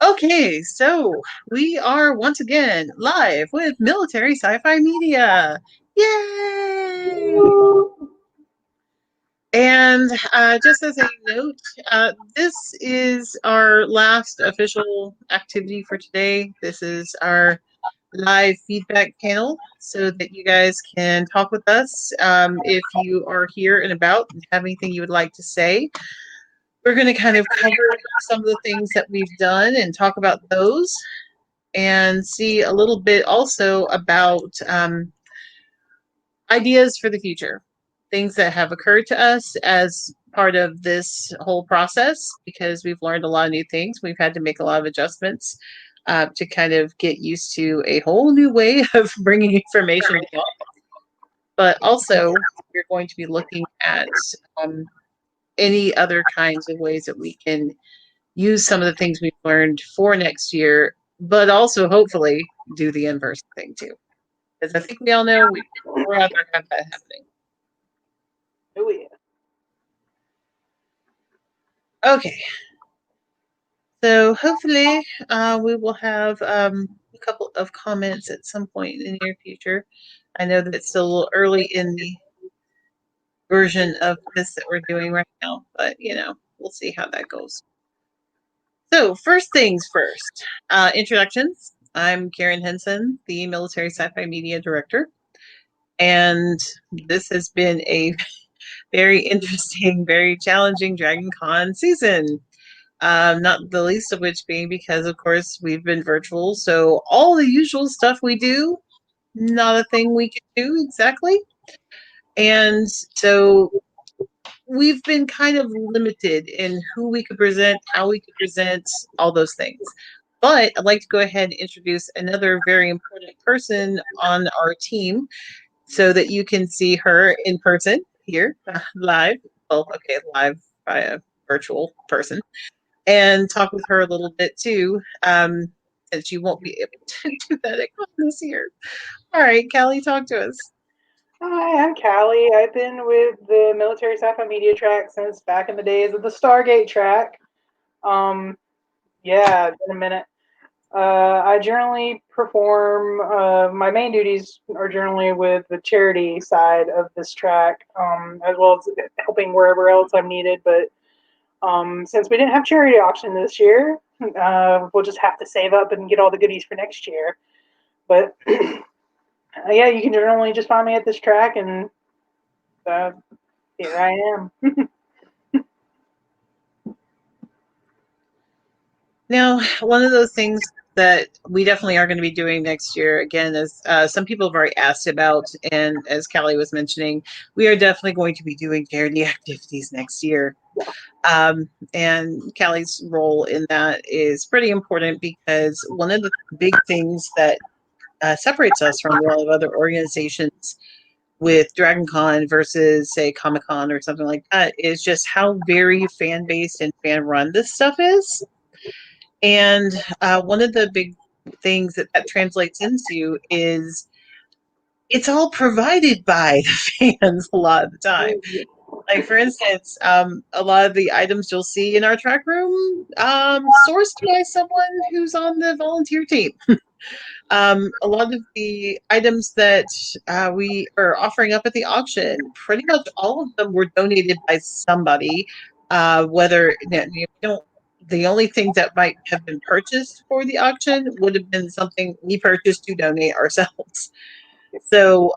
Okay, so we are once again live with Military Sci-Fi Media. Yay! And just as a note, this is our last official activity for today. This is our live feedback panel so that you guys can talk with us. If you are here and about and have anything you would like to say, we're going to kind of cover some of the things that we've done and talk about those and see a little bit also about ideas for the future, things that have occurred to us as part of this whole process, because we've learned a lot of new things. We've had to make a lot of adjustments to kind of get used to a whole new way of bringing information to you. But also, we're going to be looking at any other kinds of ways that we can use some of the things we've learned for next year, but also hopefully do the inverse thing too. Because I think we all know we'd rather have that happening. Oh yeah. Okay, so hopefully we will have a couple of comments at some point in the near future. I know that it's still a little early in the version of this that we're doing right now, but we'll see how that goes. So first things first, introductions. I'm Karen Henson, the Military Sci-Fi Media Director, and this has been a very interesting, very challenging Dragon Con season. Not the least of which being because, of course, we've been virtual. So all the usual stuff we do, not a thing we can do exactly. And so we've been kind of limited in who we could present, how we could present, all those things. But I'd like to go ahead and introduce another very important person on our team so that you can see her in person here live. Well, okay, live by a virtual person, and talk with her a little bit too, since you won't be able to do that at this year. All right, Callie, talk to us. Hi, I'm Callie. I've been with the Military Sci-Fi Media track since back in the days of the Stargate track. Um, yeah, it's been a minute. I generally perform. My main duties are generally with the charity side of this track, as well as helping wherever else I'm needed. But since we didn't have charity auction this year, we'll just have to save up and get all the goodies for next year. But yeah, you can generally just find me at this track, and uh, here I am. Now, one of those things that we definitely are going to be doing next year, again, as some people have already asked about, and as Callie was mentioning, we are definitely going to be doing charity activities next year. And Callie's role in that is pretty important because one of the big things that separates us from a lot of other organizations with Dragon Con versus, say, Comic Con or something like that is just how very fan based and fan run this stuff is. And one of the big things that translates into is it's all provided by the fans a lot of the time. Like, for instance, a lot of the items you'll see in our track room sourced by someone who's on the volunteer team. A lot of the items that we are offering up at the auction, pretty much all of them were donated by somebody. Whether you don't, the only thing that might have been purchased for the auction would have been something we purchased to donate ourselves. So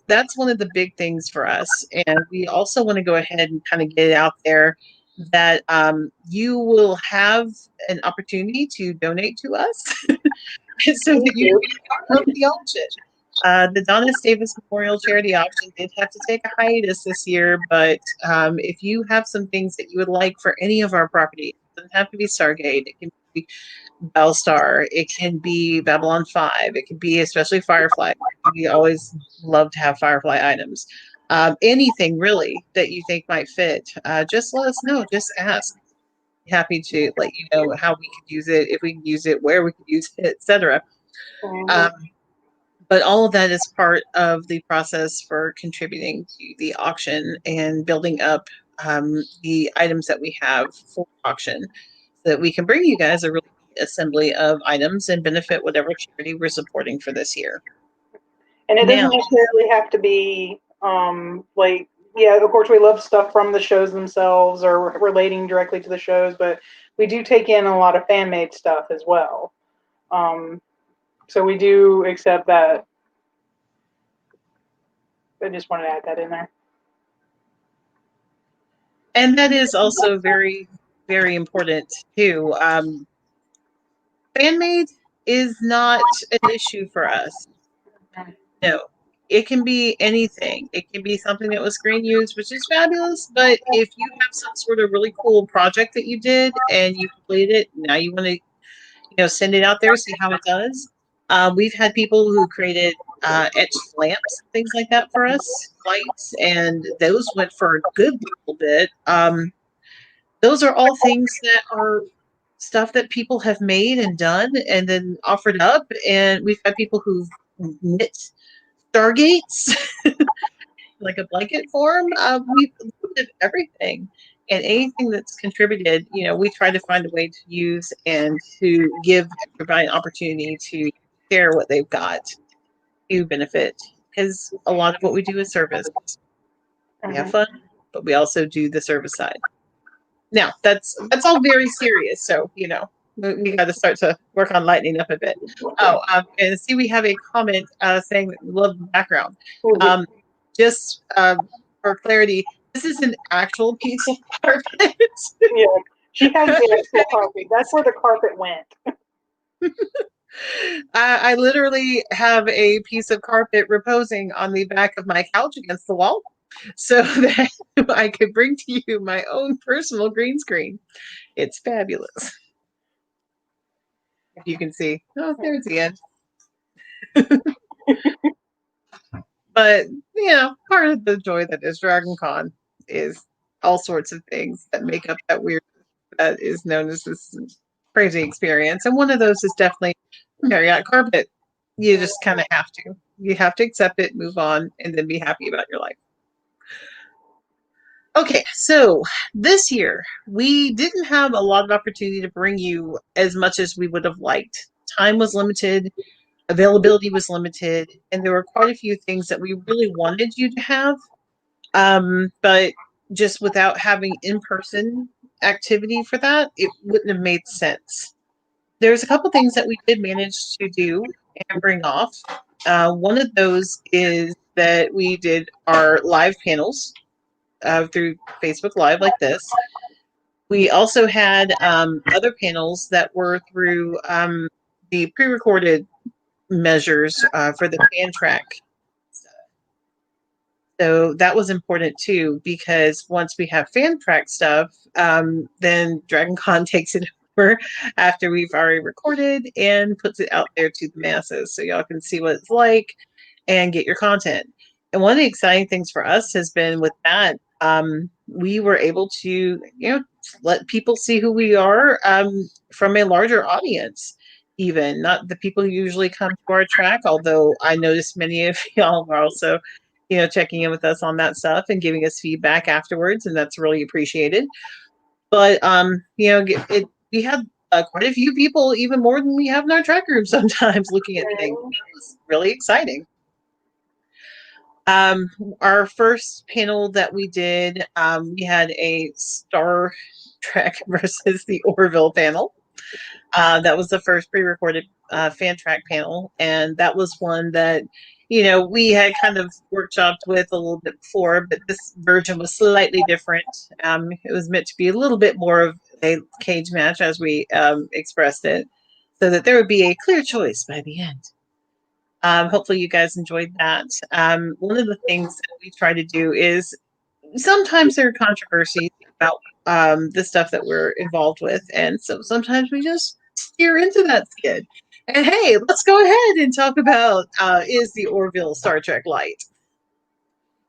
that's one of the big things for us. And we also want to go ahead and kind of get it out there that you will have an opportunity to donate to us so that Thank you you. can be part of the auction. The Donna Davis Memorial Charity Auction did have to take a hiatus this year, but if you have some things that you would like for any of our properties, it doesn't have to be Stargate. It can be Bellstar. It can be Babylon 5. It can be especially Firefly. We always love to have Firefly items. Anything really that you think might fit, just let us know. Just ask. Happy to let you know how we could use it, if we could use it, where we could use it, etc. Mhm. Um, but all of that is part of the process for contributing to the auction and building up the items that we have for auction so that we can bring you guys a really assembly of items and benefit whatever charity we're supporting for this year. And it doesn't Now, necessarily have to be like, yeah, of course we love stuff from the shows themselves or relating directly to the shows, but we do take in a lot of fan made stuff as well. Um, so we do accept that. I just wanted to add that in there. and that is also very, very important too. Fan made is not an issue for us. No, it can be anything. It can be something that was screen used, which is fabulous. But if you have some sort of really cool project that you did and you completed it, now you want to, send it out there, see how it does. We've had people who created etched lamps, things like that for us, lights, and those went for a good little bit. Those are all things that are stuff that people have made and done and then offered up. And we've had people who've knit stargates like a blanket form. We've looked at everything and anything that's contributed. We try to find a way to use and to provide an opportunity to share what they've got to benefit. Because a lot of what we do is service. We have Mm-hmm. fun, but we also do the service side. Now that's all very serious. So we got to start to work on lightening up a bit. Oh, and see, we have a comment saying that we love the background. Um, just for clarity, this is an actual piece of carpet. Yeah, she has the actual carpet. That's where the carpet went. I literally have a piece of carpet reposing on the back of my couch against the wall, so that I could bring to you my own personal green screen. It's fabulous. If you can see, oh, there's the end. But part of the joy that is Dragon Con is all sorts of things that make up that weird that is known as this crazy experience. And one of those is definitely Marriott carpet. You just kind of have to. You have to accept it, move on, and then be happy about your life. Okay, so this year we didn't have a lot of opportunity to bring you as much as we would have liked. Time was limited, availability was limited, and there were quite a few things that we really wanted you to have. But just without having in-person activity for that, it wouldn't have made sense. There's a couple things that we did manage to do and bring off. One of those is that we did our live panels through Facebook Live like this. We also had other panels that were through the pre-recorded measures for the fan track. So that was important too, because once we have fan track stuff, then DragonCon takes it over after we've already recorded and puts it out there to the masses so y'all can see what it's like and get your content. And one of the exciting things for us has been with that, we were able to, let people see who we are from a larger audience, even not the people who usually come to our track, although I noticed many of y'all are also checking in with us on that stuff and giving us feedback afterwards, and that's really appreciated. But we had quite a few people, even more than we have in our track room sometimes, looking at things. It was really exciting. Our first panel that we did, we had a Star Trek versus the Orville panel. That was the first pre-recorded fan track panel, and that was one that we had kind of workshopped with a little bit before, but this version was slightly different. It was meant to be a little bit more of a cage match, as we expressed it, so that there would be a clear choice by the end. Hopefully, you guys enjoyed that. One of the things that we try to do is sometimes there are controversies about the stuff that we're involved with, and so sometimes we just steer into that skid. And hey, let's go ahead and talk about is the Orville Star Trek light?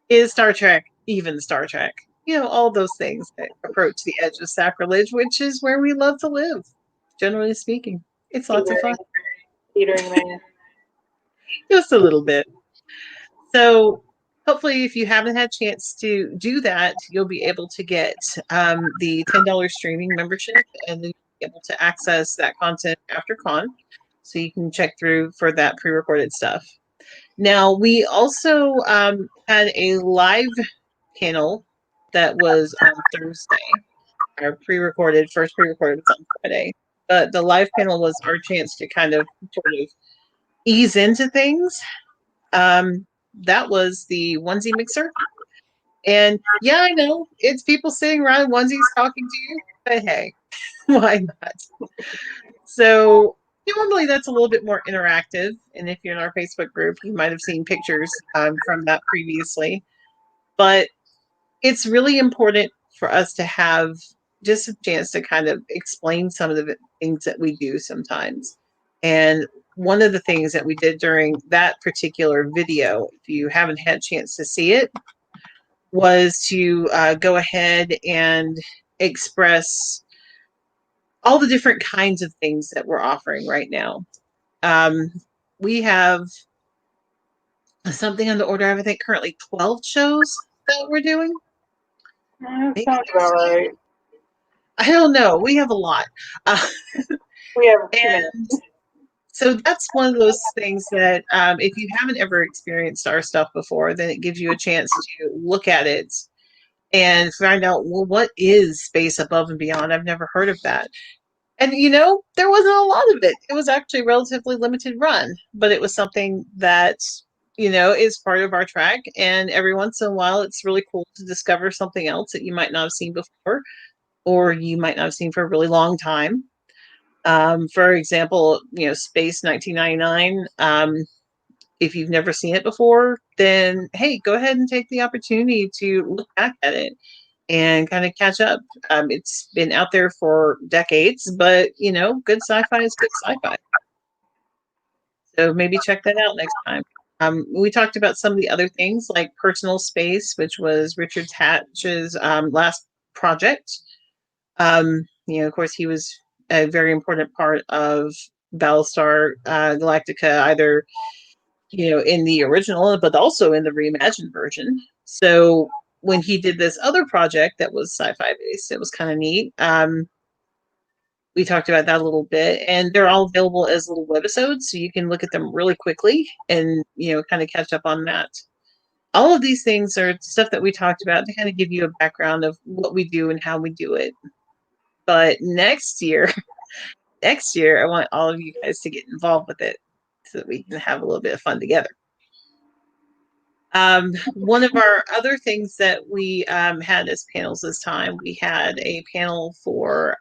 Is Star Trek even Star Trek? All those things that approach the edge of sacrilege, which is where we love to live, generally speaking. It's lots of fun. Teetering there. Just a little bit. So hopefully, if you haven't had a chance to do that, you'll be able to get the $10 streaming membership and then be able to access that content after con. So you can check through for that pre recorded stuff. Now, we also had a live panel that was on Thursday. Our first pre recorded was on Friday. But the live panel was our chance to kind of sort of ease into things. That was the onesie mixer. And yeah, I know it's people sitting around onesies talking to you, but hey, why not? So normally that's a little bit more interactive. And if you're in our Facebook group, you might have seen pictures from that previously. But it's really important for us to have just a chance to kind of explain some of the things that we do sometimes. And one of the things that we did during that particular video, if you haven't had a chance to see it, was to go ahead and express all the different kinds of things that we're offering right now. Um, we have something on the order of, I think, currently 12 shows that we're doing. That Maybe sounds about right. I don't know. We have a lot. Uh, We have too many. and so that's one of those things that if you haven't ever experienced our stuff before, then it gives you a chance to look at it and find out, well, what is Space Above and Beyond? I've never heard of that. And there wasn't a lot of it. It was actually a relatively limited run, but it was something that is part of our track. And every once in a while, it's really cool to discover something else that you might not have seen before, or you might not have seen for a really long time. For example, Space 1999. If you've never seen it before, then hey, go ahead and take the opportunity to look back at it and kind of catch up. It's been out there for decades, but good sci-fi is good sci-fi. So maybe check that out next time. We talked about some of the other things like Personal Space, which was Richard Hatch's last project. Of course, he was a very important part of Battlestar Galactica, either in the original, but also in the reimagined version. So when he did this other project that was sci-fi based, it was kind of neat. We talked about that a little bit, and they're all available as little webisodes, so you can look at them really quickly and kind of catch up on that. All of these things are stuff that we talked about to kind of give you a background of what we do and how we do it. But next year, I want all of you guys to get involved with it so that we can have a little bit of fun together. One of our other things that we had as panels this time, we had a panel for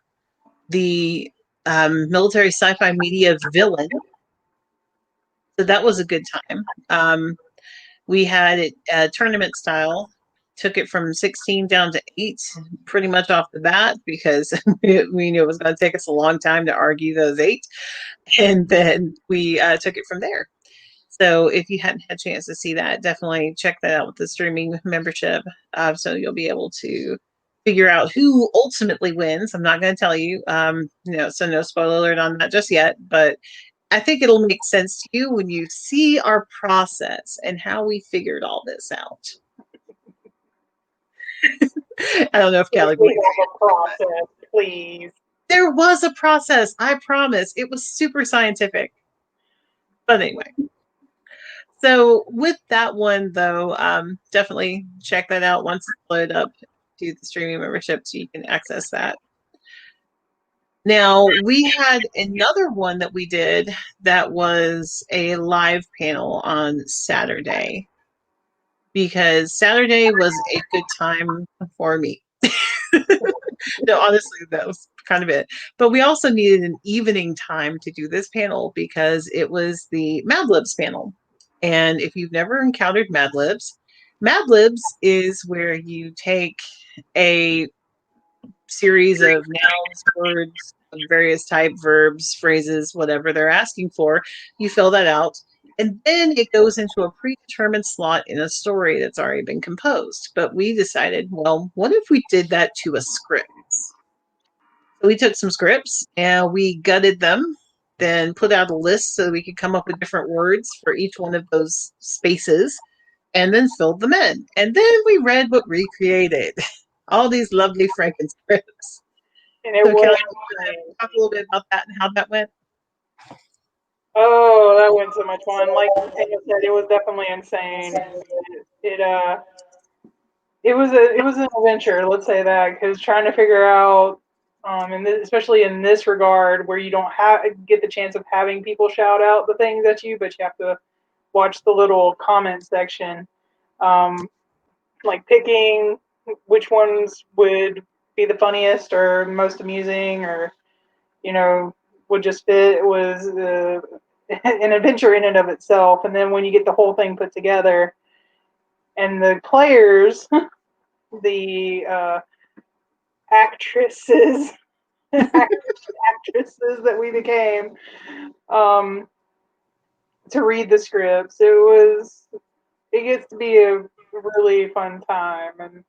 the military sci-fi media villain. So that was a good time. We had it tournament style, took it from 16 down to 8 pretty much off the bat because we knew it was going to take us a long time to argue those 8. And then we took it from there. So if you hadn't had a chance to see that, definitely check that out with the streaming membership. So you'll be able to figure out who ultimately wins. I'm not going to tell you, so no spoiler alert on that just yet. But I think it'll make sense to you when you see our process and how we figured all this out. I don't know if Callie We believes have a process, please. there was a process. I promise. It was super scientific. But anyway. So with that one though, definitely check that out once it's loaded up to the streaming membership so you can access that. Now we had another one that we did that was a live panel on Saturday because Saturday was a good time for me. No, honestly, that was kind of it. But we also needed an evening time to do this panel because it was the Mad Libs panel. And if you've never encountered Mad Libs is where you take a series of nouns, words, of various type, verbs, phrases, whatever they're asking for. You fill that out. And then it goes into a predetermined slot in a story that's already been composed. But we decided, well, what if we did that to a script? So we took some scripts and we gutted them, then put out a list so we could come up with different words for each one of those spaces, and then filled them in. And then we read what we created. All these lovely Franken scripts. and it So, was Kelly, insane. talk a little bit about that and how that went. Oh, that went so much fun. Like Daniel said, it was definitely insane. It it was an adventure. Let's say that, because trying to figure out, and especially in this regard, where you don't have get the chance of having people shout out the things at you, but you have to watch the little comment section, um, like picking which ones would be the funniest or most amusing, or you know would just fit, was an adventure in and of itself. And then when you get the whole thing put together, and the players, the actresses, actresses that we became, um, to read the scripts, it gets to be a really fun time. And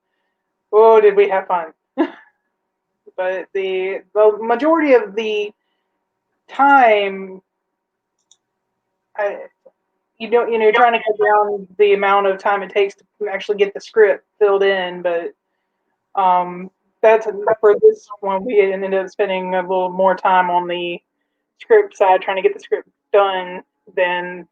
oh, did we have fun! But the majority of the time, I, you're trying to cut down the amount of time it takes to actually get the script filled in. But um, that's for this one. We ended up spending a little more time on the script side, trying to get the script done, than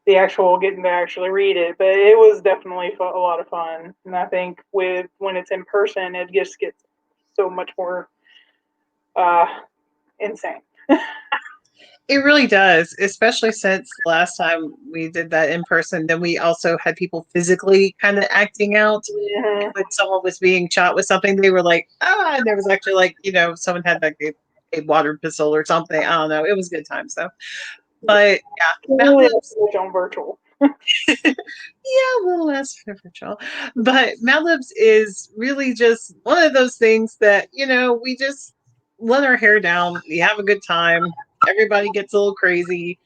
the actual getting to actually read it. But it was definitely a lot of fun. And I think with when it's in person, it just gets so much more uh, insane. It really does, especially since the last time we did that in person. Then we also had people physically kind of acting out. Mhm. When someone was being shot with something, they were like, ah, and there was actually like, someone had like a water pistol or something. I don't know. It was good times though. But yeah, Mad Really Libs, on virtual. yeah, a little less spiritual. But Mad Libs is really just one of those things that, we just let our hair down. We have a good time. Everybody gets a little crazy.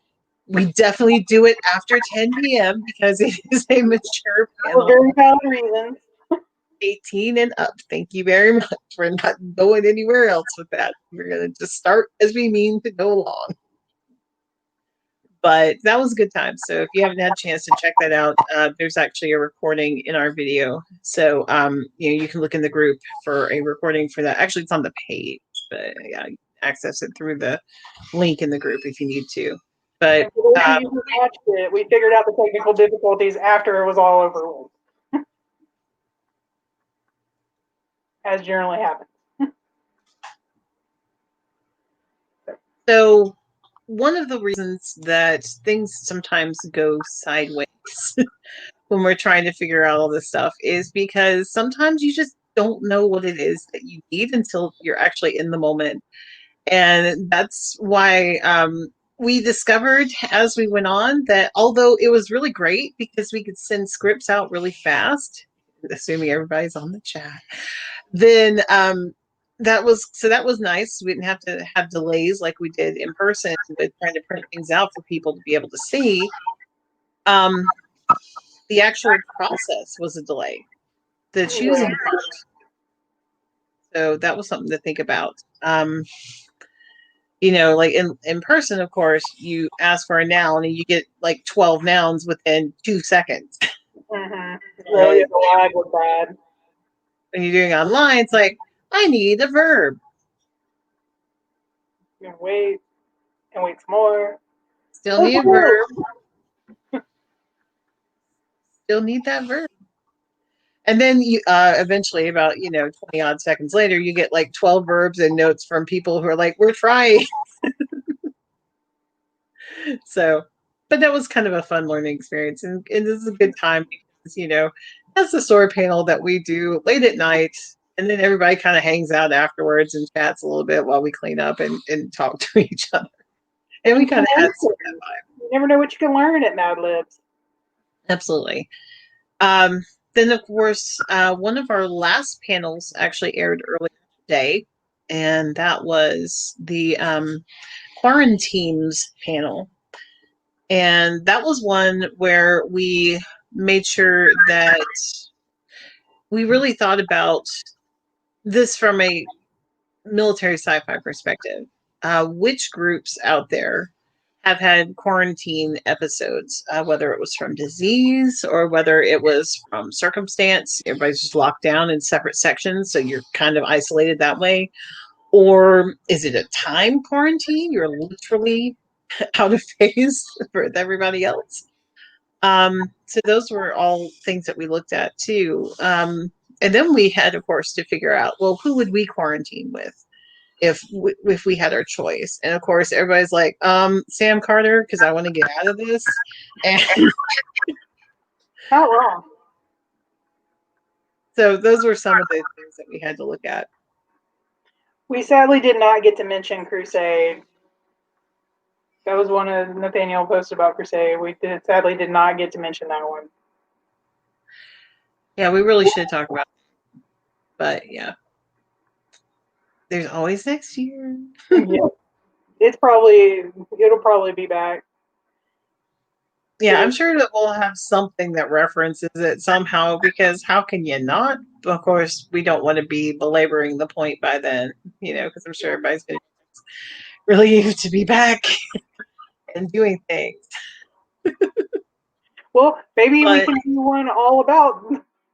We definitely do it after 10 p.m. because it is a mature For panel. very valid reasons. 18 and up. Thank you very much. We're not going anywhere else with that. We're going to just start as we mean to go along. But that was a good time. So if you haven't had a chance to check that out, there's actually a recording in our video. So you can look in the group for a recording for that. Actually, it's on the page, but yeah, you can access it through the link in the group if you need to. But And for those of you who watched it, we figured out the technical difficulties after it was all over with, as generally happens. so one of the reasons that things sometimes go sideways when we're trying to figure out all this stuff is because sometimes you just don't know what it is that you need until you're actually in the moment. And that's why we discovered as we went on that although it was really great because we could send scripts out really fast, assuming everybody's on the chat, then that was nice. We didn't have to have delays like we did in person with trying to print things out for people to be able to see. Um, the actual process was a delay, the choosing part. So that was something to think about. Like in person, of course, you ask for a noun and you get like 12 nouns within 2 seconds. Mm-hmm. So yeah, And the lag was bad. when you're doing online, it's like, I need a verb. And wait some more. Still That's need a true. verb. Still need that verb. And then you eventually, about 20 odd seconds later, you get like 12 verbs and notes from people who are like, we're trying. So, but that was kind of a fun learning experience, and this is a good time because that's the story panel that we do late at night, and then everybody kind of hangs out afterwards and chats a little bit while we clean up and talk to each other, and we And kind of had some of that connection. vibe. You never know what you can learn at Mad Libs. Absolutely. Um, then of course, one of our last panels actually aired earlier today, and that was the quarantines panel. And that was one where we made sure that we really thought about this from a military sci fi perspective. Which groups out there have had quarantine episodes, whether it was from disease or whether it was from circumstance. Everybody's just locked down in separate sections, so you're kind of isolated that way. Or is it a time quarantine? You're literally out of phase with everybody else. So those were all things that we looked at too. And then we had, of course, to figure out, well, who would we quarantine with if we had our choice? And of course, everybody's like, Sam Carter, because I want to get out of this. And Not wrong. so those were some of the things that we had to look at. We sadly did not get to mention Crusade. That was one of Nathaniel posted about Crusade. Sadly did not get to mention that one. Yeah, we really should talk about it. But yeah, there's always next year. Yeah, it'll probably be back. Yeah, I'm It, sure that we'll have something that references it somehow because how can you not? Of course, we don't want to be belaboring the point by then, because I'm sure everybody's going to really eager to be back and doing things. well, maybe we But can do one all about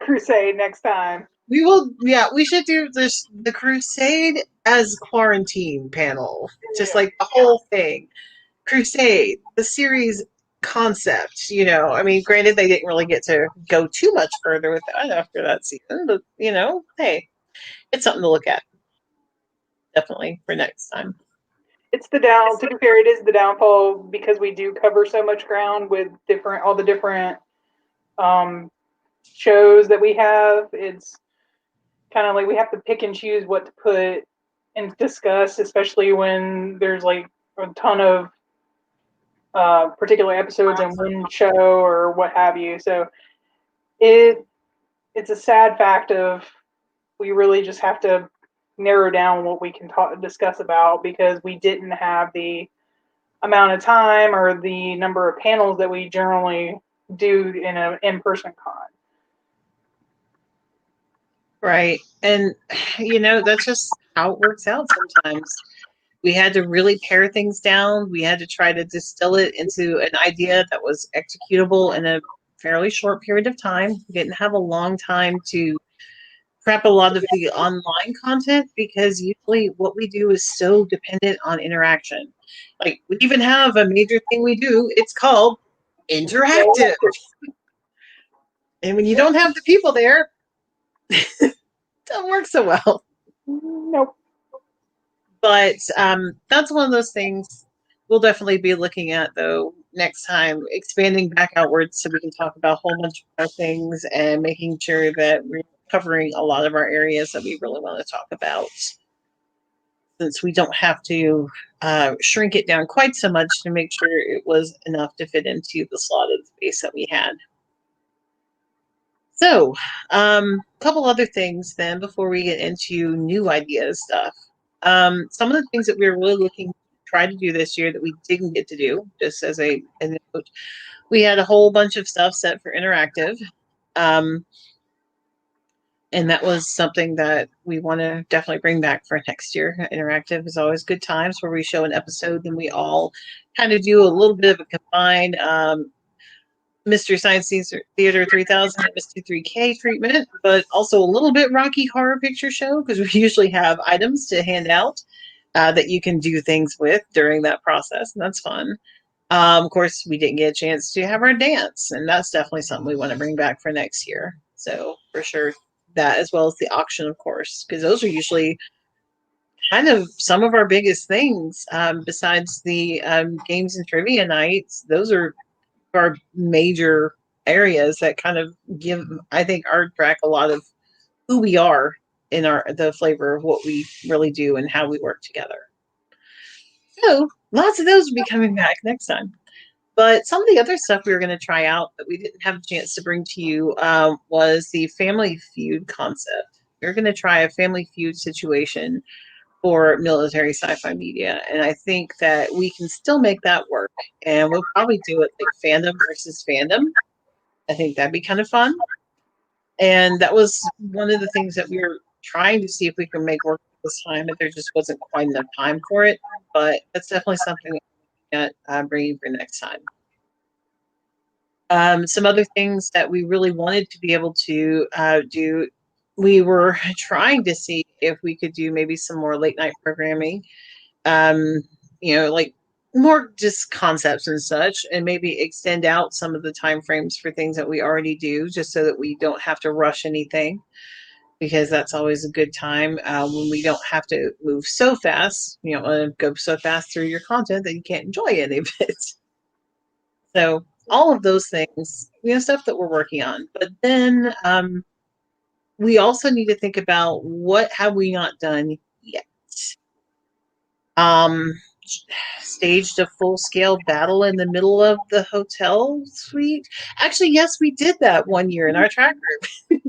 Crusade next time. we will, yeah, we should do this the Crusade as quarantine panel, just Yeah. like the whole thing. Crusade, the series concept, I mean, granted, they didn't really get to go too much further with that after that season, but, hey, it's something to look at, definitely, for next time. It's the down. To be fair, it is the downfall because we do cover so much ground with all the different um, shows that we have. It's kind of like we have to pick and choose what to put and discuss, especially when there's like a ton of particular episodes in one show or what have you. So it it's a sad fact of we really just have to narrow down what we can discuss about because we didn't have the amount of time or the number of panels that we generally do in an in-person con. Right. And, that's just how it works out sometimes. We had to really pare things down. We had to try to distill it into an idea that was executable in a fairly short period of time. We didn't have a long time to prep a lot of the online content because usually what we do is so dependent on interaction. Like we even have a major thing we do, it's called interactive. And when you don't have the people there, it doesn't work so well. Nope. But that's one of those things we'll definitely be looking at though next time, expanding back outwards so we can talk about a whole bunch of more things and making sure that we're covering a lot of our areas that we really want to talk about, since we don't have to shrink it down quite so much to make sure it was enough to fit into the slotted space that we had. So, a couple other things then before we get into new ideas stuff. Some of the things that we were really looking to try to do this year that we didn't get to do, just as a note, we had a whole bunch of stuff set for interactive. Um, and that was something that we want to definitely bring back for next year. Interactive is always good times where we show an episode, then we all kind of do a little bit of a combined Mystery Science Theater 3000 and Mystery 3K treatment, but also a little bit Rocky Horror Picture Show because we usually have items to hand out that you can do things with during that process, and that's fun. Of course, we didn't get a chance to have our dance, and that's definitely something we want to bring back for next year. So, for sure, that as well as the auction, of course, because those are usually kind of some of our biggest things. Besides the games and trivia nights, those are our major areas that kind of give, I think, our track a lot of who we are in the flavor of what we really do and how we work together. So lots of those will be coming back next time. But some of the other stuff we were going to try out that we didn't have a chance to bring to you was the family feud concept. We're going to try a family feud situation for military sci-fi media, and I think that we can still make that work. And we'll probably do it like fandom versus fandom. I think that'd be kind of fun. And that was one of the things that we were trying to see if we can make work this time, but there just wasn't quite enough time for it. But that's definitely something at bringing for next time. Some other things that we really wanted to be able to do, we were trying to see if we could do maybe some more late night programming, um, like more just concepts and such, and maybe extend out some of the time frames for things that we already do, just so that we don't have to rush anything, because that's always a good time when we don't have to move so fast. You don't want to go so fast through your content that you can't enjoy any of it. So all of those things, stuff that we're working on. But then we also need to think about what have we not done yet. Um, Staged a full scale battle in the middle of the hotel suite. Actually, yes, we did that one year in our track group.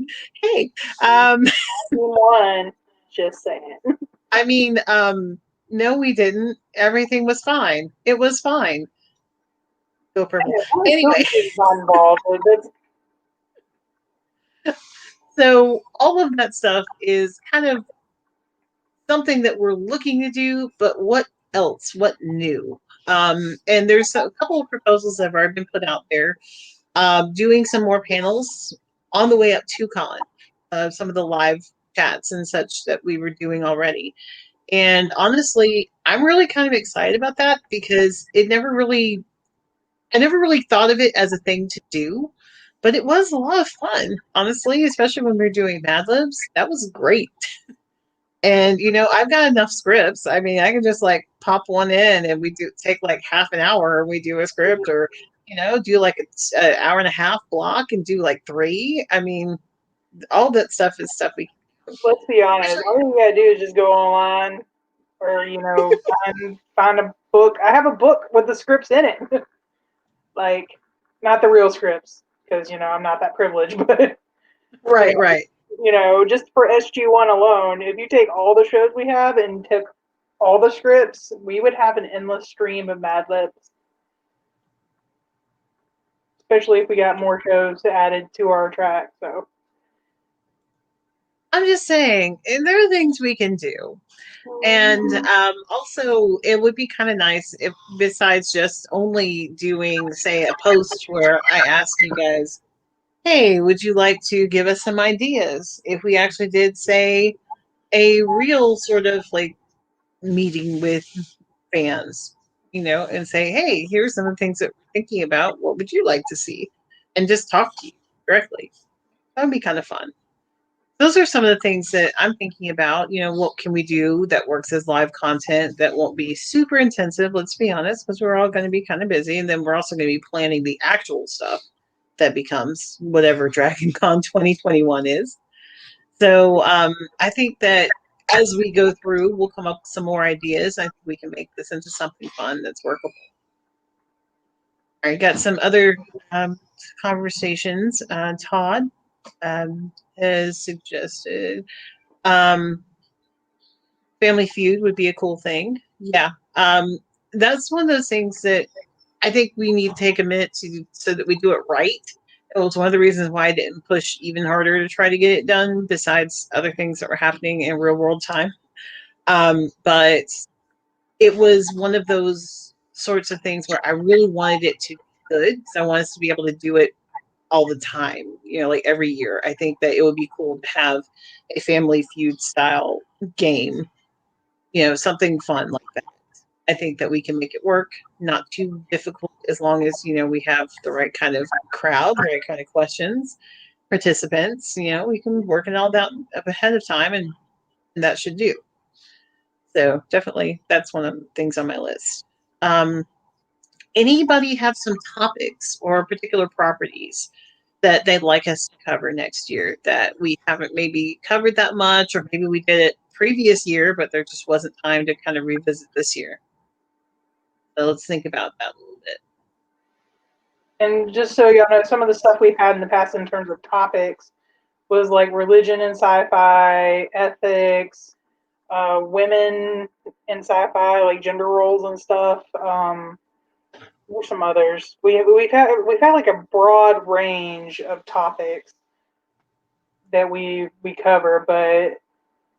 Hey, um, One, just saying. I mean, no, we didn't. Everything was fine. It was fine. Go purple. I'm still Anyway, not involved. That's so all of that stuff is kind of something that we're looking to do, but what else? What new? And there's a couple of proposals that have already been put out there. Doing some more panels on the way up to Con, some of the live chats and such that we were doing already. And honestly, I'm really kind of excited about that because I never really thought of it as a thing to do, but it was a lot of fun, honestly, especially when we were doing Mad Libs. That was great. And I've got enough scripts. I mean, I can just like pop one in and we do take like half an hour and we do a script, or do like an hour and a half block and do like three. I mean, all that stuff is stuff we can do. let's be honest. Especially, All you gotta do is just go online or find a book. I have a book with the scripts in it, like not the real scripts because I'm not that privileged, but you right, know, right. just for SG1 alone, if you take all the shows we have and took all the scripts, we would have an endless stream of Mad Libs. Especially if we got more shows added to our track. So I'm just saying, and there are things we can do. And also, it would be kind of nice if, besides just only doing, say, a post where I ask you guys, hey, would you like to give us some ideas? If we actually did, say, a real sort of like meeting with fans, and say, hey, here's some of the things that we're thinking about. What would you like to see? And just talk to you directly. That would be kind of fun. Those are some of the things that I'm thinking about. What can we do that works as live content that won't be super intensive? Let's be honest, because we're all going to be kind of busy. And then we're also going to be planning the actual stuff that becomes whatever Dragon Con 2021 is. So I think that as we go through, we'll come up with some more ideas. I think we can make this into something fun that's workable. All right, got some other conversations. Todd has suggested Family Feud would be a cool thing. Yeah, that's one of those things that I think we need to take a minute to so that we do it right. It was one of the reasons why I didn't push even harder to try to get it done, besides other things that were happening in real world time. But it was one of those sorts of things where I really wanted it to be good. So I wanted us to be able to do it all the time, like every year. I think that it would be cool to have a Family Feud style game, something fun like that. I think that we can make it work, not too difficult, as long as, we have the right kind of crowd, the right kind of questions, participants, we can work it all out ahead of time, and that should do. So definitely that's one of the things on my list. Um, Anybody have some topics or particular properties that they'd like us to cover next year that we haven't maybe covered that much, or maybe we did it previous year, but there just wasn't time to kind of revisit this year? So let's think about that a little bit. and just so y'all know, some of the stuff we've had in the past in terms of topics was like religion and sci-fi, ethics, women in sci-fi, like gender roles and stuff. There's some others. We've had like a broad range of topics that we cover, but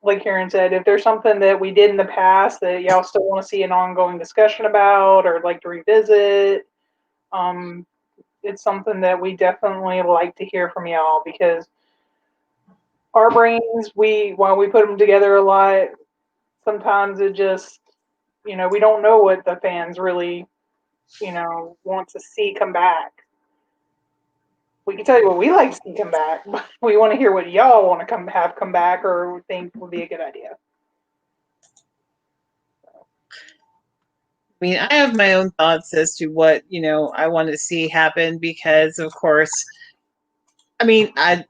like Karen said, if there's something that we did in the past that y'all still want to see an ongoing discussion about or like to revisit, um, it's something that we definitely like to hear from y'all because our brains, while we put them together a lot, sometimes it just, we don't know what the fans really, want to see come back. We can tell you what we like to see come back, but we want to hear what y'all want to come back or think would be a good idea. I mean, I have my own thoughts as to what, I want to see happen because, of course, I mean, I'm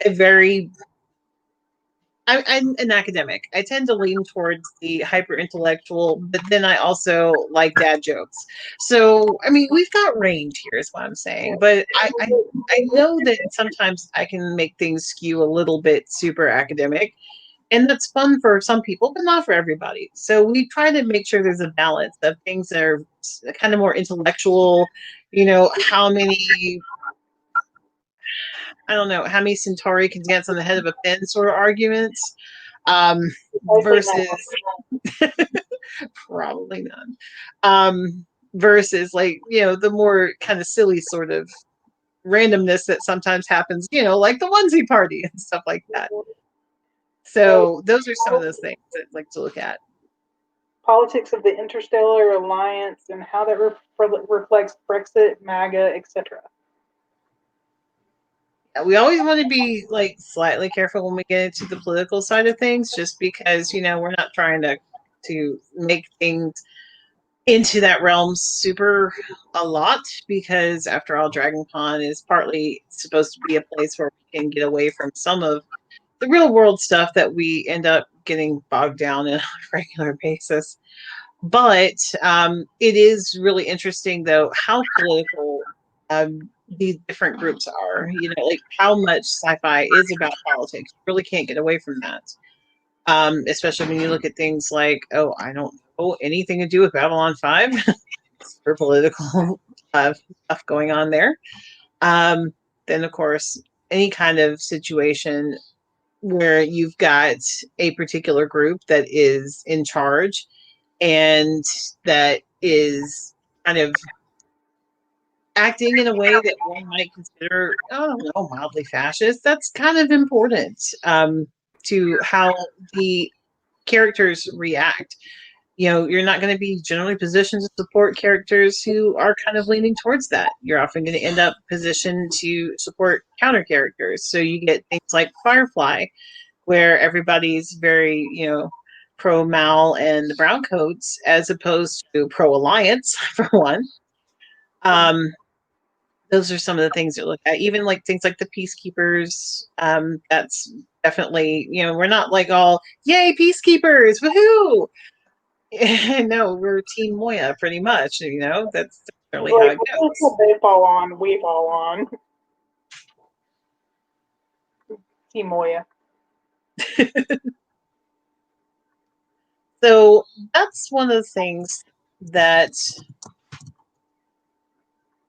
a very I'm an academic. I tend to lean towards the hyper intellectual, but then I also like dad jokes. So, I mean, we've got range here, is what I'm saying. But I know that sometimes I can make things skew a little bit super academic, and that's fun for some people, but not for everybody. So we try to make sure there's a balance of things that are kind of more intellectual. How many, I don't know, how many Centauri can dance on the head of a pin sort of arguments, um, Precisely versus not. probably none. Versus like, the more kind of silly sort of randomness that sometimes happens, like the onesie party and stuff like that. Uh, So those are some of those things that I like to look at. Politics of the interstellar alliance and how that reflects Brexit, MAGA, etc. We always want to be like slightly careful when we get into the political side of things, just because, we're not trying to make things into that realm super a lot, because after all, Dragon Con is partly supposed to be a place where we can get away from some of the real world stuff that we end up getting bogged down in on a regular basis. But it is really interesting, though, how political these different groups are. Like how much sci-fi is about politics. You really can't get away from that. Especially when you look at things like, oh, I don't know anything to do with Babylon 5 for political stuff going on there. Um, then, of course, any kind of situation where you've got a particular group that is in charge and that is kind of acting in a way that one might consider, I don't know, mildly fascist. That's kind of important, to how the characters react. You're not going to be generally positioned to support characters who are kind of leaning towards that. You're often going to end up positioned to support counter characters. So you get things like Firefly, where everybody's very, pro Mal and the Browncoats, as opposed to pro Alliance, for one. Um, those are some of the things to look at. Even like things like the Peacekeepers. That's definitely, we're not like all, yay, Peacekeepers, woohoo! No, we're Team Moya pretty much. That's generally how Like, it what they fall on, we fall on. Team Moya. goes. So that's one of the things that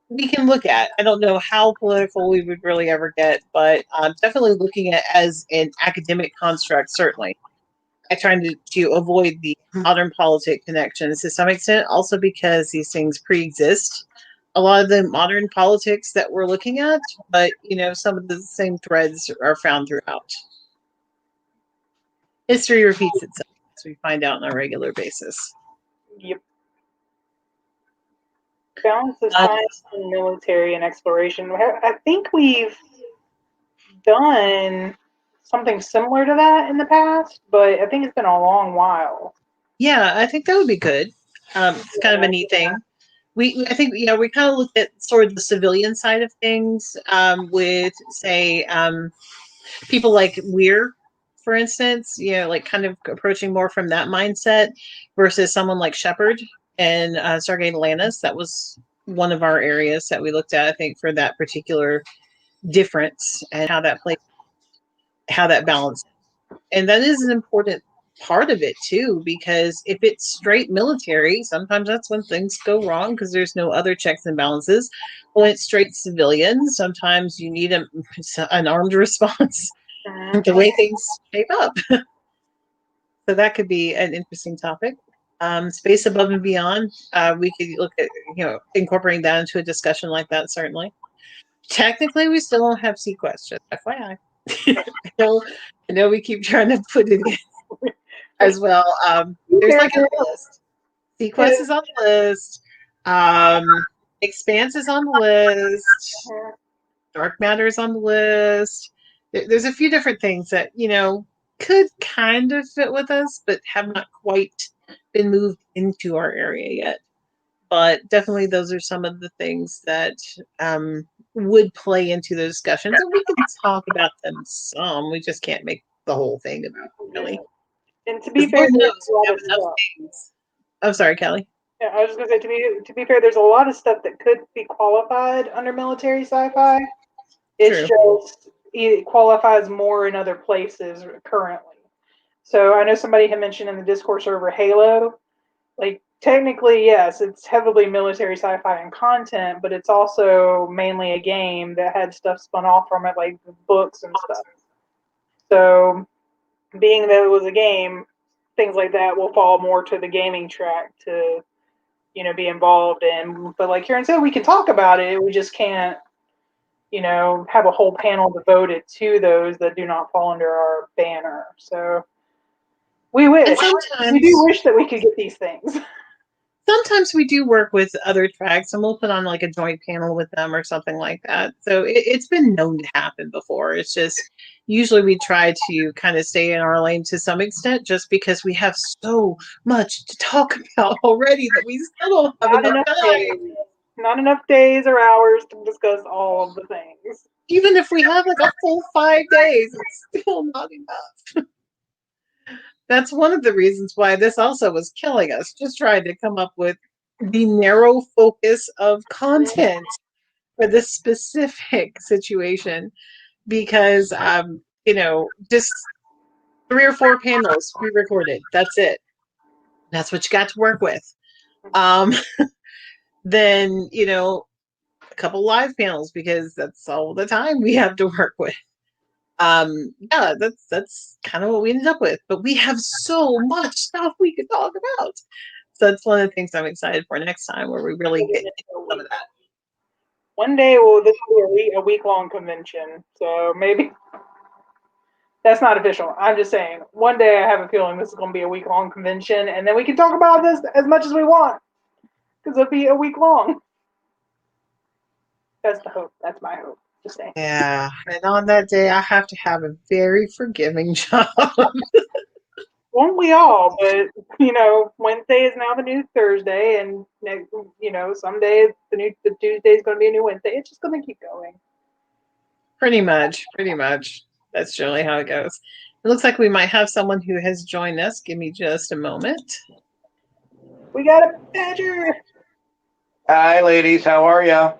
we can look at. I don't know how political we would really ever get, but definitely looking at as an academic construct, certainly. I try to avoid the modern politic connections to some extent, also because these things pre-exist. A lot of the modern politics that we're looking at, but some of the same threads are found throughout. History repeats itself, as we find out on a regular basis. Yep. Balance of Uh, science and military and exploration. I think we've done something similar to that in the past, but I think it's been a long while. yeah, I think that would be good. It's kind of a neat thing. I think, we kind of looked at sort of the civilian side of things, with, say, people like Weir, for instance, like kind of approaching more from that mindset versus someone like Shepard and Stargate Atlantis. That was one of our areas that we looked at, I think, for that particular difference and how that plays, how that balances. And that is an important part of it too, because if it's straight military, sometimes that's when things go wrong because there's no other checks and balances. When it's straight civilian, sometimes you need an armed response Mm-hmm. the way things shape up. So that could be an interesting topic. Space above and beyond. We could look at incorporating that into a discussion like that. Certainly. Technically, we still don't have Sequest. Just FYI. I know, I know we keep trying to put it in as well. There's like a list. Sequest is on the list. Expanse is on the list. Dark matter is on the list. There's a few different things that could kind of fit with us, but have not quite been moved into our area yet. But definitely, those are some of the things that would play into the discussions, and we can talk about them some. We just can't make the whole thing about it, really. And to be Because fair, Lord there's knows a we lot have of enough stuff. things. I'm sorry, Kelly. Yeah, I was just gonna say to be fair, there's a lot of stuff that could be qualified under military sci-fi. It's True. just it qualifies more in other places currently. So I know somebody had mentioned in the Discord server Halo. Like technically, yes, it's heavily military sci-fi and content, but it's also mainly a game that had stuff spun off from it, like books and stuff. So being that it was a game, things like that will fall more to the gaming track to be involved in. But like Karen said, we can talk about it. We just can't have a whole panel devoted to those that do not fall under our banner. So we And wish. We do sometimes wish that we could get these things. sometimes we do work with other tracks and we'll put on like a joint panel with them or something like that. So it's been known to happen before. It's just usually we try to kind of stay in our lane to some extent just because we have so much to talk about already that we still don't have Not enough enough time. days. Not enough days or hours to discuss all of the things. Even if we have like a full 5 days, it's still not enough. That's one of the reasons why this also was killing us, just trying to come up with the narrow focus of content for this specific situation because just 3 or 4 panels pre-recorded. That's it. That's what you got to work with. Um then a couple live panels because that's all the time we have to work with. Yeah, that's kind of what we ended up with, but we have so much stuff we could talk about. So that's one of the things I'm excited for next time where we really get into some of that. One day will this be a week long convention, so maybe that's not official. I'm just saying. One day I have a feeling this is going to be a week long convention, and then we can talk about this as much as we want because it'll be a week long. That's the hope. That's my hope. Just saying. Yeah, and on that day, I have to have a very forgiving job. Won't we all? But Wednesday is now the new Thursday, and next, some days the Tuesday is going to be a new Wednesday. It's just going to keep going. Pretty much, pretty much. That's generally how it goes. It looks like we might have someone who has joined us. Give me just a moment. We got a badger. Hi, ladies. How are ya?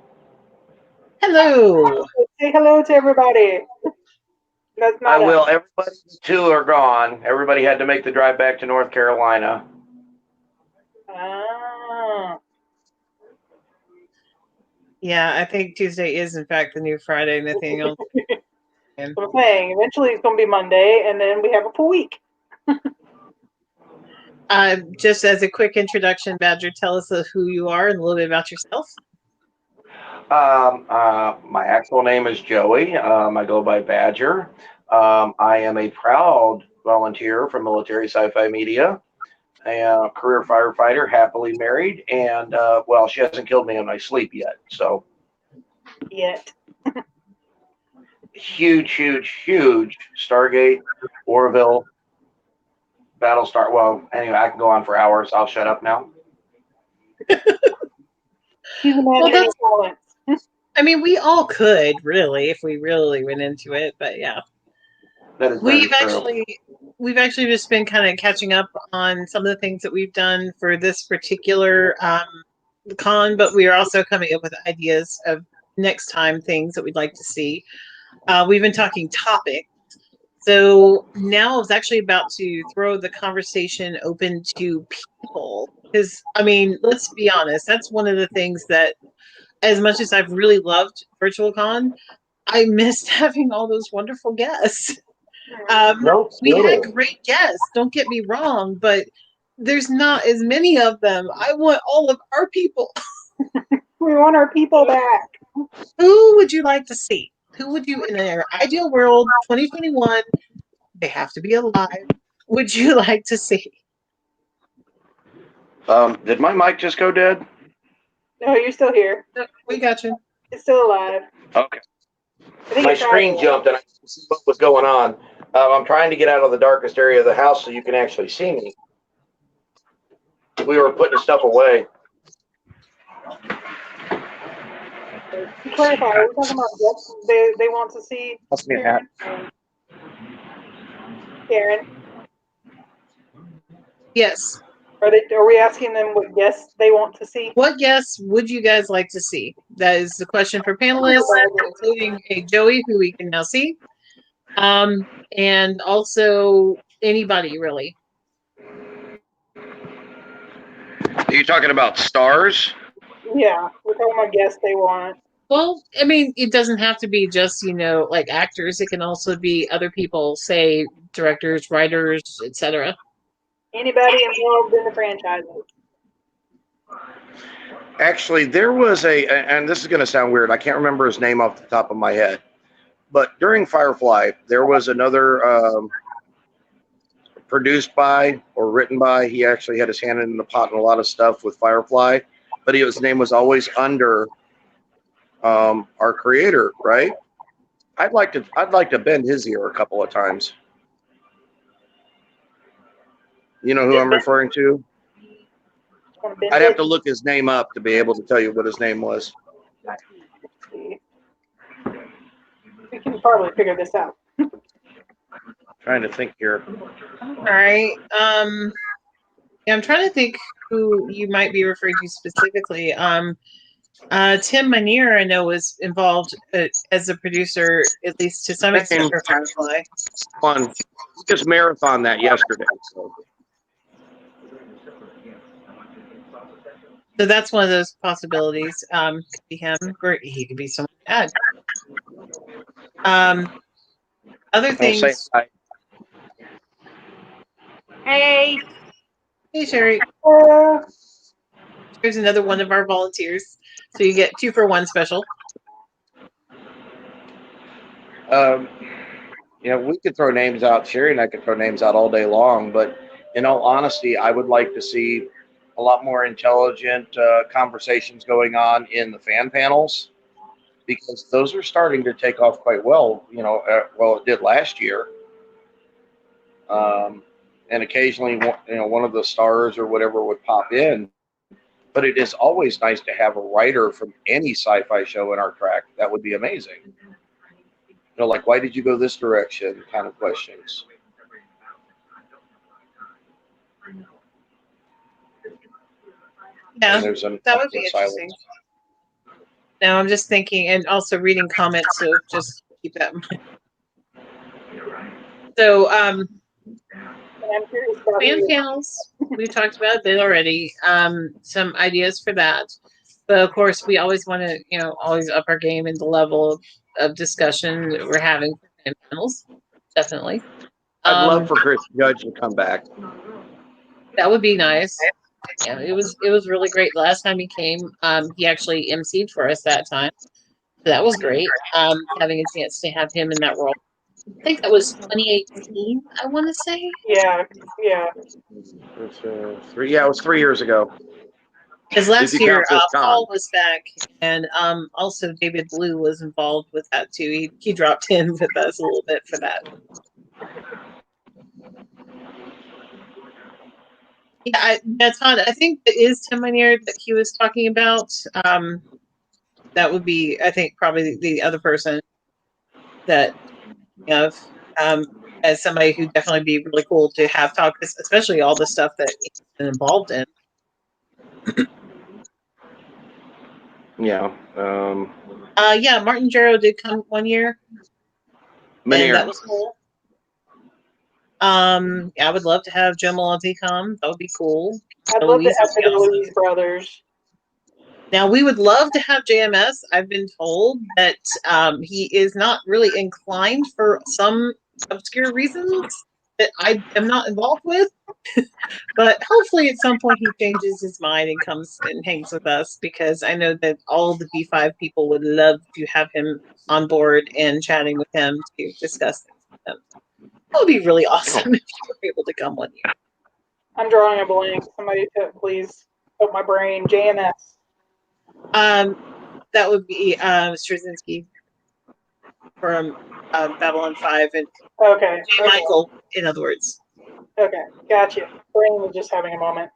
Hello. Say hello to everybody. That's I not us. will. Everybody, two are gone. Everybody had to make the drive back to North Carolina. Ah. Yeah, I think Tuesday is in fact the new Friday, Nathaniel. I'm saying eventually it's going to be Monday, and then we have a full week. Just as a quick introduction, Badger, tell us who you are and a little bit about yourself. My actual name is Joey. I go by Badger. I am a proud volunteer for Military Sci-Fi Media, a career firefighter, happily married, and well, she hasn't killed me in my sleep yet. So Yet. huge, huge, huge Stargate, Orville, Battlestar. Well, anyway, I can go on for hours. I'll shut up now. He's a man of many talents. I mean, we all could really if we really went into it, but yeah. That is very true. We've actually just been kind of catching up on some of the things that we've done for this particular con, but we are also coming up with ideas of next time things that we'd like to see. We've been talking topics. So now I was actually about to throw the conversation open to people because, I mean, let's be honest, that's one of the things that, as much as I've really loved Virtual Con, I missed having all those wonderful guests. No, We had still. great guests, don't get me wrong, but there's not as many of them. I want all of our people. We want our people back. Who would you like to see? Who would you, in their ideal world, 2021, they have to be alive, would you like to see? Did my mic just go dead? No, you're still here. We got you. It's still alive. Okay. I think My it tried screen to. jumped and I couldn't see what was going on. I'm trying to get out of the darkest area of the house so you can actually see me. We were putting stuff away. To clarify, are we talking about guests they want to see? Must be a hat. Karen, Yes. are we asking them what guests they want to see? What guests would you guys like to see? That is the question for panelists, including a Joey, who we can now see, and also anybody really. Are you talking about stars? Yeah, we're talking about guests they want. Well, I mean, it doesn't have to be just, like actors. It can also be other people, say directors, writers, etc. Anybody involved in the franchises. Actually, there was and this is going to sound weird. I can't remember his name off the top of my head. But during Firefly, there was another produced by or written by. He actually had his hand in the pot in a lot of stuff with Firefly, but his name was always under our creator, right? I'd like to bend his ear a couple of times. You know who I'm referring to? I'd have to look his name up to be able to tell you what his name was. We can probably figure this out. Trying to think here. All right. Yeah, I'm trying to think who you might be referring to specifically. Tim Minear, I know, was involved as a producer, at least to some extent, for Firefly. One, just marathon that yesterday. So that's one of those possibilities. Could be him, or he could be someone bad. Other things. Hey, Sherry. Here's another one of our volunteers. So you get 2 for 1 special. We could throw names out. Sherry and I could throw names out all day long, but in all honesty, I would like to see a lot more intelligent conversations going on in the fan panels, because those are starting to take off quite well. It did last year. And occasionally, one of the stars or whatever would pop in. But it is always nice to have a writer from any sci-fi show in our track. That would be amazing. Like, why did you go this direction? Kind of questions. Yeah, that would be interesting. Now I'm just thinking, and also reading comments, so just keep that in mind. So, fan panels, we talked about that already. Some ideas for that. But of course, we always want to, always up our game in the level of discussion that we're having for fan panels. Definitely. I'd love for Chris Judge to come back. That would be nice. Yeah, it was really great. Last time he came, he actually emceed for us that time. So that was great. Having a chance to have him in that role. I think that was 2018, I want to say. Yeah. It was 3 years ago. Because last year, Paul was back, and also David Blue was involved with that too. He dropped in with us a little bit for that. Yeah, that's fun. I think it is Tim Minear that he was talking about. That would be, I think, probably the other person that as somebody who'd definitely be really cool to have talk, especially all the stuff that he's been involved in. Yeah. Martin Jarrow did come one year. Minear. And that was cool. I would love to have Joe Maloney come. That would be cool. I'd love to have the Louise brothers. Now, we would love to have JMS. I've been told that he is not really inclined for some obscure reasons that I am not involved with. But hopefully at some point he changes his mind and comes and hangs with us, because I know that all the B5 people would love to have him on board and chatting with him to discuss things with him. That would be really awesome if you were able to come one year. I'm drawing a blank. Somebody please help my brain. JMS. That would be Straczynski from Babylon 5 and Okay. J. Okay. Michael, in other words. Okay. Gotcha. Brain was just having a moment.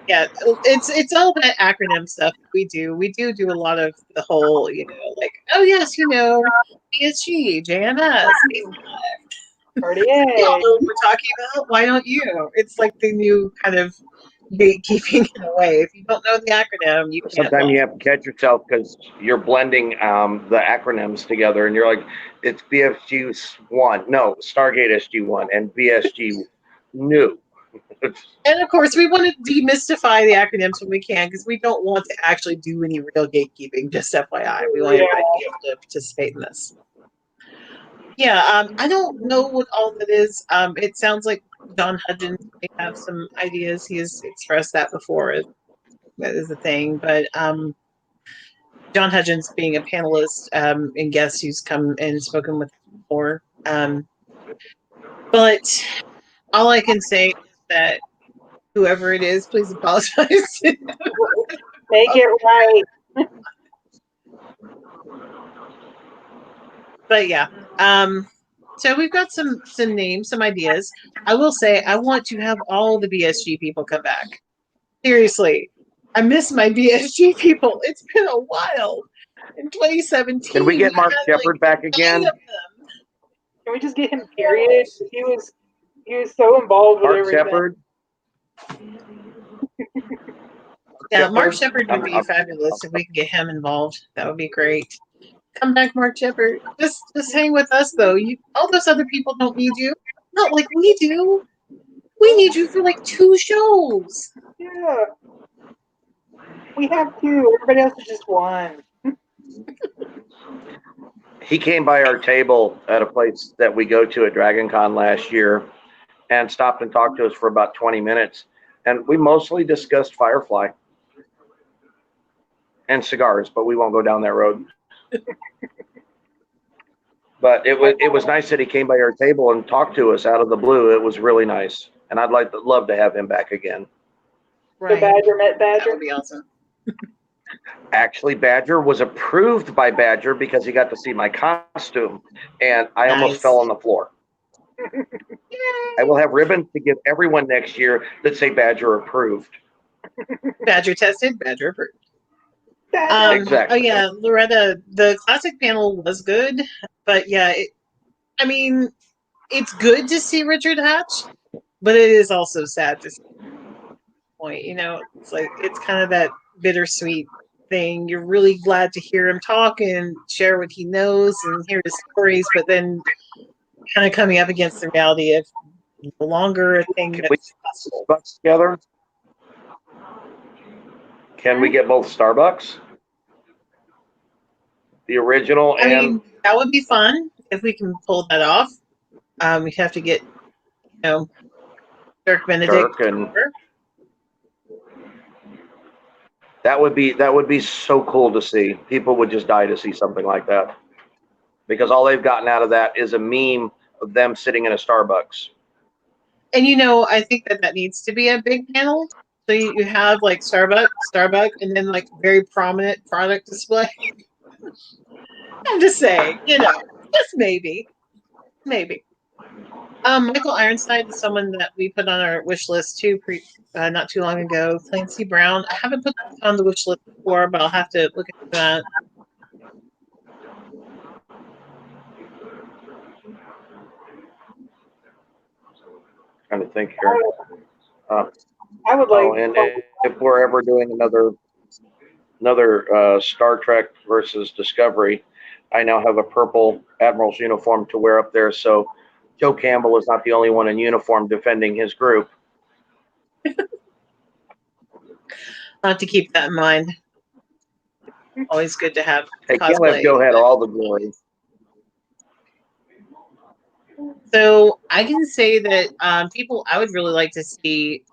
Yeah, it's all that acronym stuff we do. We do a lot of the whole, like, oh yes, BSG, JMS. Party You all A. know what we're talking about. Why don't you? It's like the new kind of gatekeeping in a way. If you don't know the acronym, you can't Sometimes fly. you have to catch yourself because you're blending the acronyms together, and you're like, it's BSG one, no, Stargate SG one, and BSG new. And of course, we want to demystify the acronyms when we can, because we don't want to actually do any real gatekeeping. Just FYI, we want everybody to be able to participate in this. Yeah, I don't know what all that is. It sounds like John Hudgens may have some ideas. He has expressed that before. That is a thing, but John Hudgens being a panelist and guest who's come and spoken with before. But all I can say is that whoever it is, please apologize. Make it right. But yeah, so we've got some names, some ideas. I will say I want to have all the BSG people come back. Seriously, I miss my BSG people. It's been a while. In 2017, Can we get Mark had Shepard back again? 9 of them. Can we just get him? Period. He was so involved with Mark everything. Shepard. Yeah, Mark Shepard would be fabulous if we could get him involved. That would be great. Come back, Mark Shepard. Just hang with us though. All those other people don't need you. Not like we do. We need you for like 2 shows. Yeah. We have two. Everybody else is just one. He came by our table at a place that we go to at Dragon Con last year and stopped and talked to us for about 20 minutes. And we mostly discussed Firefly and cigars, but we won't go down that road. But it was nice that he came by our table and talked to us out of the blue. It was really nice, and I'd love to have him back again. Right. The Badger met Badger. That would be awesome. Actually, Badger was approved by Badger because he got to see my costume, and I almost fell on the floor. I will have ribbons to give everyone next year that say Badger approved. Badger tested, Badger approved. Exactly. Oh yeah, Loretta, the classic panel was good, but yeah, it's good to see Richard Hatch, but it is also sad to see point. It's like it's kind of that bittersweet thing. You're really glad to hear him talk and share what he knows and hear his stories, but then kind of coming up against the reality of no longer a thing that's possible. Starbucks together? Can we get both Starbucks? The original and that would be fun if we can pull that off. We have to get, Dirk Benedict. That would be so cool to see. People would just die to see something like that, because all they've gotten out of that is a meme of them sitting in a Starbucks. And I think that needs to be a big panel. So you have like Starbucks, and then like very prominent product display. I'm just saying, just maybe. Michael Ironside is someone that we put on our wish list too, not too long ago. Clancy Brown, I haven't put that on the wish list before, but I'll have to look at that. Trying to think here. I would like. And if we're ever doing another Star Trek versus Discovery, I now have a purple Admiral's uniform to wear up there, so Joe Campbell is not the only one in uniform defending his group. I'll have to keep that in mind. Always good to have cosplay. Can't let Joe have all the glory. So I can say that people I would really like to see.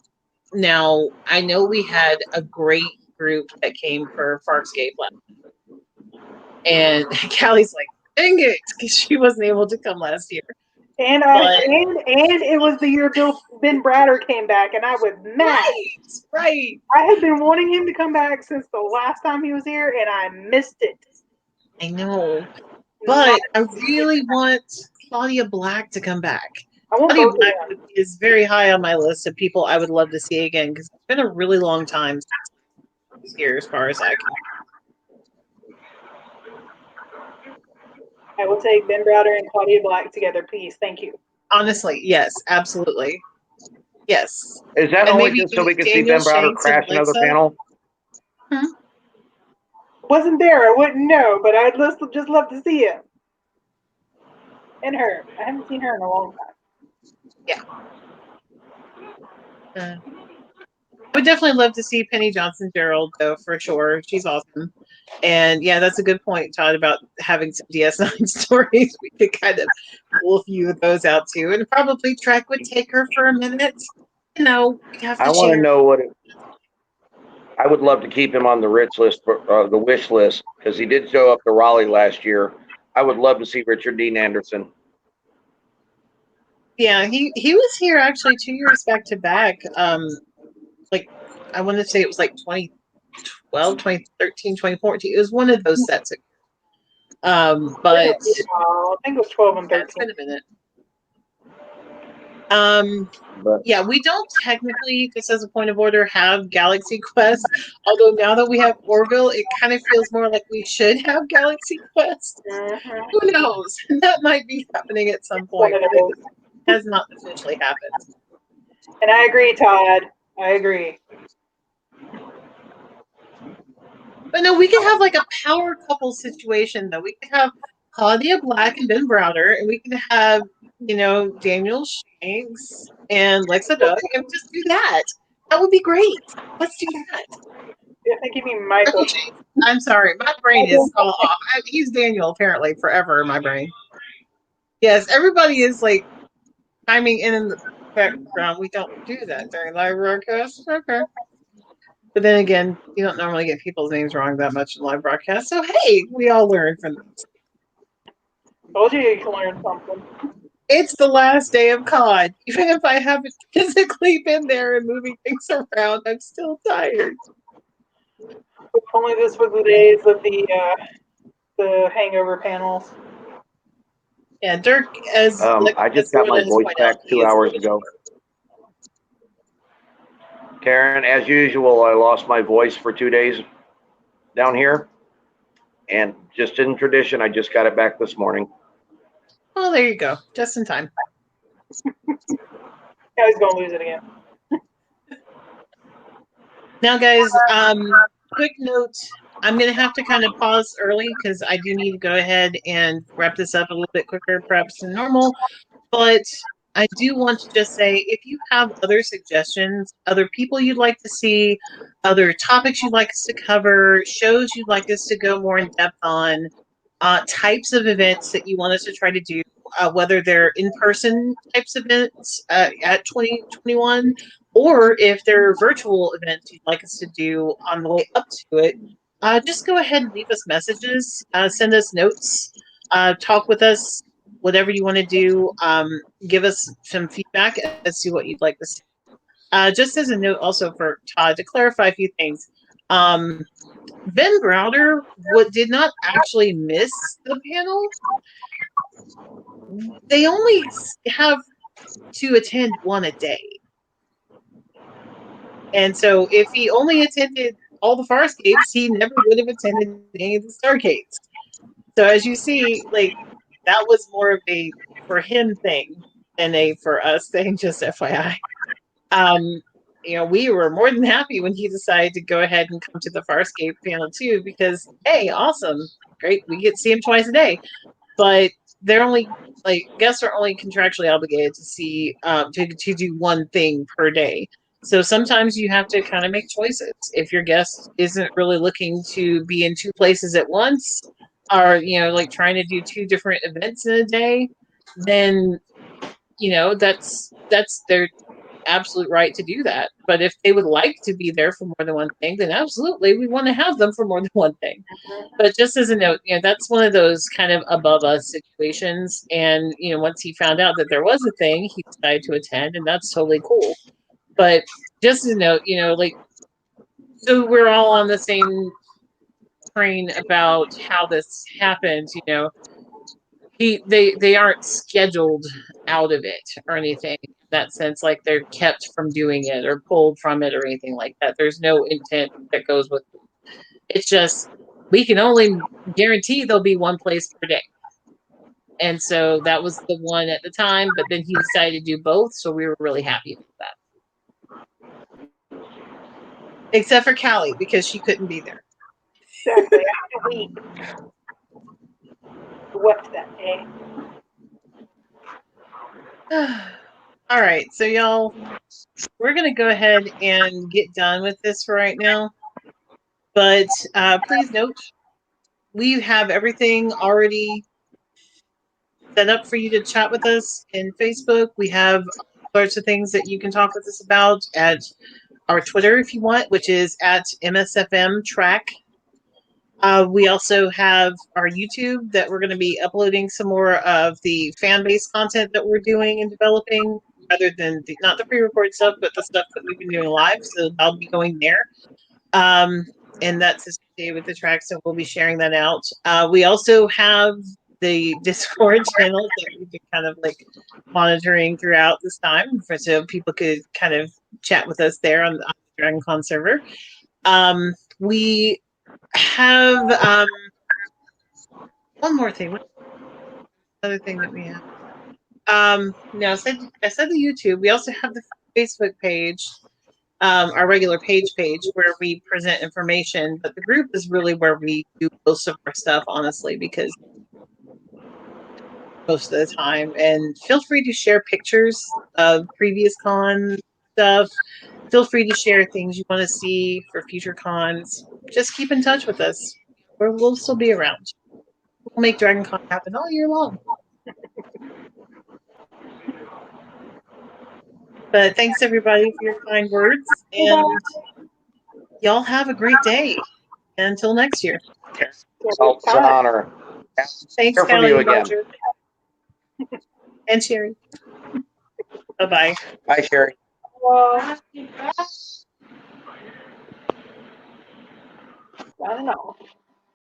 Now I know we had a great group that came for Farscape last, and Callie's like, "Dang it," because she wasn't able to come last year. And But it was the year Ben Bratter came back, and I was mad. right. I had been wanting him to come back since the last time he was here, and I missed it. I know, Not but I really want Claudia Black to come back. I want Claudia both of Black them. is very high on my list of people I would love to see again because it's been a really long time here, as far as I can. I will take Ben Browder and Claudia Black together, please. Thank you. Honestly, yes, absolutely, yes, Is that and only maybe just so we can see Daniel Ben Browder Shanks and crash another Alexa. panel? Hmm? Wasn't there, I wouldn't know, but I'd just love to see him. And her. I haven't seen her in a long time. I would definitely love to see Penny Johnson Gerald, though, for sure. She's awesome. And yeah, that's a good point, Todd, about having some DS9 stories. We could kind of pull a few of those out too. And probably Trek would take her for a minute. You know, we'd have I to want to share. know what I would love to keep him on the rich list, the wish list, because he did show up to Raleigh last year. I would love to see Richard Dean Anderson. Yeah, he was here actually 2 years back to back. Like I want to say it was like 2012, 2013, 2014. It was one of those sets. But I think it was 12 and yeah, it's 13. been a minute. But Yeah, we don't technically, just as a point of order, have Galaxy Quest. Although now that we have Orville, it kind of feels more like we should have Galaxy Quest. Mm-hmm. Who knows? That might be happening at some One point, of but it those. has not officially happened. And I agree, Todd. I agree. But no, we could have like a power couple situation, though. We could have Claudia Black and Ben Browder, and we could have, Daniel Shanks and Lexa Doug, and just do that. That would be great. Let's do that. I think you mean Michael. Michael Shanks. I'm sorry, my brain is all off. He's Daniel apparently forever in my brain. Yes, everybody is like chiming in the background. We don't do that during live broadcasts. Okay. But then again, you don't normally get people's names wrong that much in live broadcasts. So hey, we all learn from this. Told you can learn something. It's the last day of COD. Even if I haven't physically been there and moving things around, I'm still tired. If only this was the days of the hangover panels. Yeah, Dirk, as I just got my Lorna has voice pointed out, back he 2 is hours ago. Karen, as usual, I lost my voice for 2 days down here. And just in tradition, I just got it back this morning. Well, there you go. Just in time. Now he's going to lose it again. Now, guys, quick note. I'm going to have to kind of pause early because I do need to go ahead and wrap this up a little bit quicker, perhaps than normal. But I do want to just say, if you have other suggestions, other people you'd like to see, other topics you'd like us to cover, shows you'd like us to go more in depth on, types of events that you want us to try to do, whether they're in-person types of events at 2021, or if they're virtual events you'd like us to do on the way up to it, just go ahead and leave us messages, send us notes, talk with us, whatever you want to do. Give us some feedback as to what you'd like to see. Just as a note, also for Todd, to clarify a few things. Ben Browder did not actually miss the panel. They only have to attend one a day. And so if he only attended all the Farscapes, he never would have attended any of the Stargates. So as you see, like, that was more of a for him thing than a for us thing, just FYI. We were more than happy when he decided to go ahead and come to the Farscape panel too, because hey, awesome, great, we get to see him twice a day. But they're only guests are only contractually obligated to see to do one thing per day. So sometimes you have to kind of make choices. If your guest isn't really looking to be in two places at once, or like trying to do two different events in a day, then that's their absolute right to do that. But if they would like to be there for more than one thing, then absolutely, we want to have them for more than one thing. But just as a note, that's one of those kind of above us situations. And, once he found out that there was a thing, he decided to attend, and that's totally cool. But just as a note, so we're all on the same train about how this happened. They aren't scheduled out of it or anything in that sense, like they're kept from doing it or pulled from it or anything like that. There's no intent that goes with it. It's just we can only guarantee there'll be one place per day. And so that was the one at the time, but then he decided to do both, so we were really happy with that. Except for Callie, because she couldn't be there. Exactly. I had to weep. Wept that day. All right, so y'all, we're going to go ahead and get done with this for right now. But please note, we have everything already set up for you to chat with us in Facebook. We have all sorts of things that you can talk with us about at our Twitter if you want, which is at MSFM Track. We also have our YouTube that we're going to be uploading some more of the fan base content that we're doing and developing, rather than not the pre-recorded stuff, but the stuff that we've been doing live. So I'll be going there. And that's associated with the track, so we'll be sharing that out. We also have the Discord channel that we've been kind of like monitoring throughout this time, so people could kind of chat with us there on the DragonCon server. We have one more thing. What's another thing that we have? No, I said the YouTube. We also have the Facebook page. Our regular page where we present information, but the group is really where we do most of our stuff, honestly, because most of the time. And feel free to share pictures of previous con stuff. Feel free to share things you want to see for future cons. Just keep in touch with us. We'll still be around. We'll make DragonCon happen all year long. But thanks everybody for your kind words, and y'all have a great day. Until next year. It's an honor. Thanks, Hear from you Kelly, again. and Sherry. Bye-bye. Bye, Sherry. Well, I don't know.